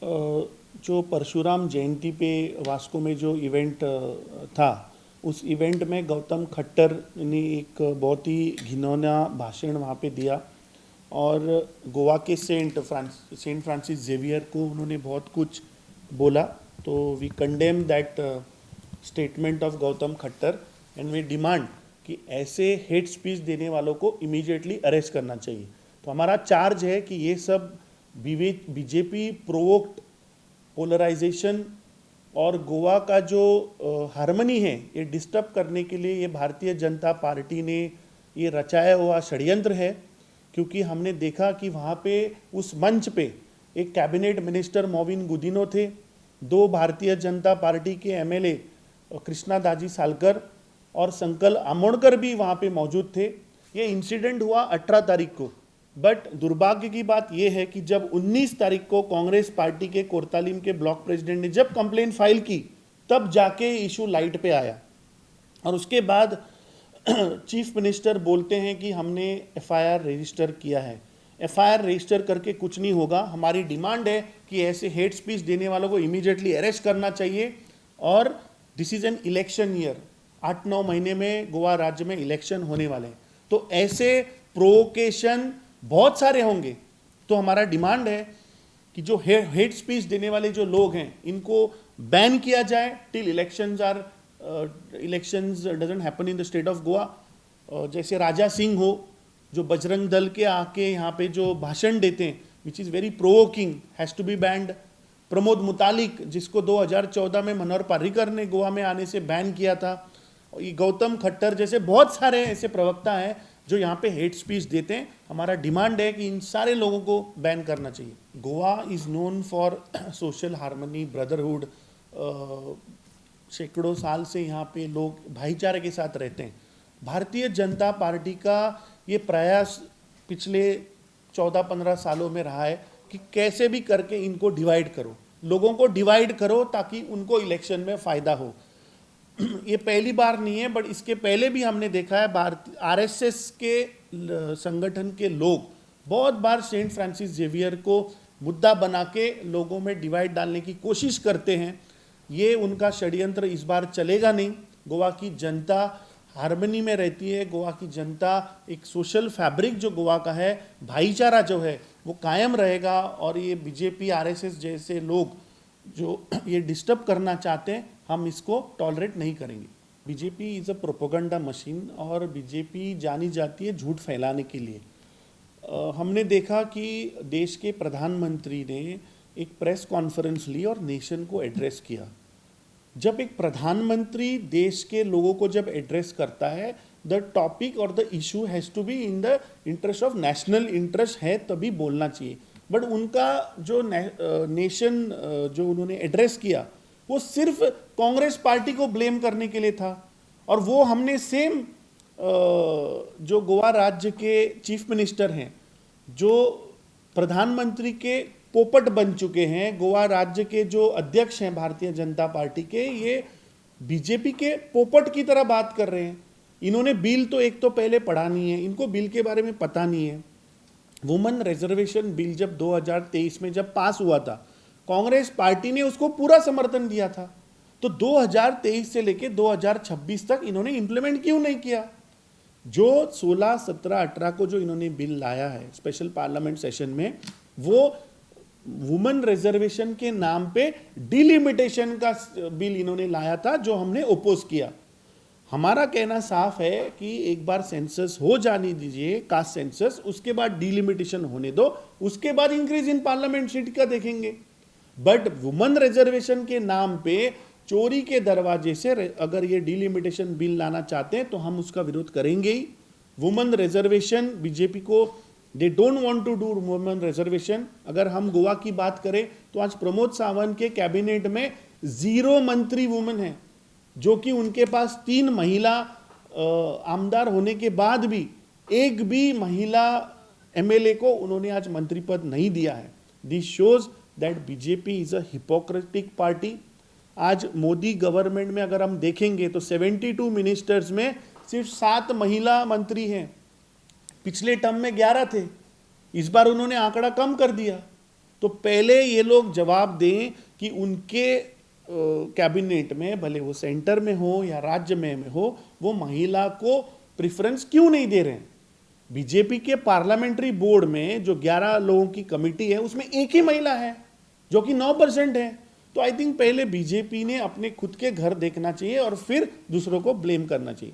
जो परशुराम जयंती पे वास्को में जो इवेंट था, उस इवेंट में गौतम खट्टर ने एक बहुत ही घिनौना भाषण वहाँ पे दिया और गोवा के सेंट फ्रांसिस जेवियर को उन्होंने बहुत कुछ बोला। तो we condemn that statement of Gautam Khattar and we demand कि ऐसे हेट स्पीच देने वालों को इमीडिएटली अरेस्ट करना चाहिए। तो हमारा चार्ज है कि ये सब बीजेपी प्रोवोक्ड पोलराइजेशन और गोवा का जो हार्मनी है ये डिस्टर्ब करने के लिए ये भारतीय जनता पार्टी ने ये रचाया हुआ षड्यंत्र है। क्योंकि हमने देखा कि वहाँ पे उस मंच पे एक कैबिनेट मिनिस्टर मोविन गुदिनो थे, दो भारतीय जनता पार्टी के एमएलए कृष्णा दाजी सालकर और संकल आमोणकर भी वहाँ पे मौजूद थे। ये इंसिडेंट हुआ 18 तारीख को, बट दुर्भाग्य की बात यह है कि जब 19 तारीख को कांग्रेस पार्टी के कोरतालीम के ब्लॉक प्रेसिडेंट ने जब कंप्लेंट फाइल की, तब जाके इशू लाइट पे आया और उसके बाद चीफ मिनिस्टर बोलते हैं कि हमने एफआईआर रजिस्टर किया है। एफआईआर रजिस्टर करके कुछ नहीं होगा। हमारी डिमांड है कि ऐसे हेट स्पीच देने वालों को इमीडिएटली अरेस्ट करना चाहिए। और this is an election year, 8-9 महीने में गोवा राज्य में इलेक्शन होने वाले हैं, तो ऐसे प्रोवोकेशन बहुत सारे होंगे। तो हमारा डिमांड है कि जो हेट स्पीच देने वाले जो लोग हैं इनको बैन किया जाए till elections doesn't happen in the state of Goa. जैसे राजा सिंह हो जो बजरंग दल के आके यहाँ पे जो भाषण देते हैं which is very provoking, has to be banned. Pramod Mutalik जिसको 2014 में मनोहर पर्रिकर ने गोवा में आने से बैन किया था। ये गौतम खट्टर जैसे बहुत सारे ऐसे प्रवक्ता हैं जो यहाँ पे हेट स्पीच देते हैं। हमारा डिमांड है कि इन सारे लोगों को बैन करना चाहिए। Goa is known for social harmony, brotherhood. सैकड़ों साल से यहाँ पे लोग भाईचारे के साथ रहते हैं। भारतीय जनता पार्टी का ये प्रयास पिछले 14-15 सालों में रहा है कि कैसे भी करके इनको डिवाइड करो, लोगों को डिवाइड करो ताकि उनको इलेक्शन में फ़ायदा हो। ये पहली बार नहीं है, बट इसके पहले भी हमने देखा है आरएसएस के संगठन के लोग बहुत बार सेंट फ्रांसिस जेवियर को मुद्दा बना के लोगों में डिवाइड डालने की कोशिश करते हैं। ये उनका षड्यंत्र इस बार चलेगा नहीं। गोवा की जनता हार्मनी में रहती है। गोवा की जनता एक सोशल फैब्रिक जो गोवा का है, भाईचारा जो है वो कायम रहेगा। और ये बीजेपी आरएसएस जैसे लोग जो ये डिस्टर्ब करना चाहते हैं, हम इसको टॉलरेट नहीं करेंगे। BJP is a propaganda machine और बीजेपी जानी जाती है झूठ फैलाने के लिए। हमने देखा कि देश के प्रधानमंत्री ने एक प्रेस कॉन्फ्रेंस ली और नेशन को एड्रेस किया। जब एक प्रधानमंत्री देश के लोगों को जब एड्रेस करता है, द टॉपिक और the issue has to be in the interest of national interest है, तभी बोलना चाहिए। बट उनका जो नेशन जो उन्होंने एड्रेस किया वो सिर्फ कांग्रेस पार्टी को ब्लेम करने के लिए था। और वो हमने सेम जो गोवा राज्य के चीफ मिनिस्टर हैं, जो प्रधानमंत्री के पोपट बन चुके हैं, गोवा राज्य के जो अध्यक्ष हैं भारतीय जनता पार्टी के, ये बीजेपी के पोपट की तरह बात कर रहे हैं। इन्होंने बिल तो एक तो पहले पढ़ा नहीं है, इनको बिल के बारे में पता नहीं है। वुमेन रिजर्वेशन बिल जब 2023 में जब पास हुआ था, कांग्रेस पार्टी ने उसको पूरा समर्थन दिया था। तो 2023 से लेकर 2026 तक इन्होंने इंप्लीमेंट क्यों नहीं किया? जो 16, 17, 18 को जो इन्होंने बिल लाया है स्पेशल पार्लियामेंट सेशन में, वो वुमेन रिजर्वेशन के नाम पे डिलिमिटेशन का बिल इन्होंने लाया था, जो हमने ओपोज किया। हमारा कहना साफ है कि एक बार सेंसस हो जाने दीजिए, कास्ट सेंसस, उसके बाद डिलिमिटेशन होने दो, उसके बाद इंक्रीज इन पार्लियामेंट सीट का देखेंगे। बट वुमेन रिजर्वेशन के नाम पे चोरी के दरवाजे से अगर ये डिलिमिटेशन बिल लाना चाहते हैं तो हम उसका विरोध करेंगे ही। वुमेन रिजर्वेशन बीजेपी को they don't want to do women reservation. अगर हम गोवा की बात करें तो आज प्रमोद सावंत के कैबिनेट में 0 मंत्री वुमेन है, जो कि उनके पास 3 महिला आमदार होने के बाद भी एक भी महिला एमएलए को उन्होंने आज मंत्री पद नहीं दिया है। This shows that BJP is a hypocritic party. आज मोदी गवर्नमेंट में अगर हम देखेंगे तो 72 मिनिस्टर्स में सिर्फ 7 महिला मंत्री हैं। पिछले टर्म में 11 थे, इस बार उन्होंने आंकड़ा कम कर दिया। तो पहले ये लोग जवाब दें कि उनके कैबिनेट में, भले वो सेंटर में हो या राज्य में हो, वो महिला को प्रेफरेंस क्यों नहीं दे रहे हैं। बीजेपी के पार्लियामेंट्री बोर्ड में जो 11 लोगों की कमिटी है उसमें एक ही महिला है जो कि 9% है। तो आई थिंक पहले बीजेपी ने अपने खुद के घर देखना चाहिए और फिर दूसरों को ब्लेम करना चाहिए।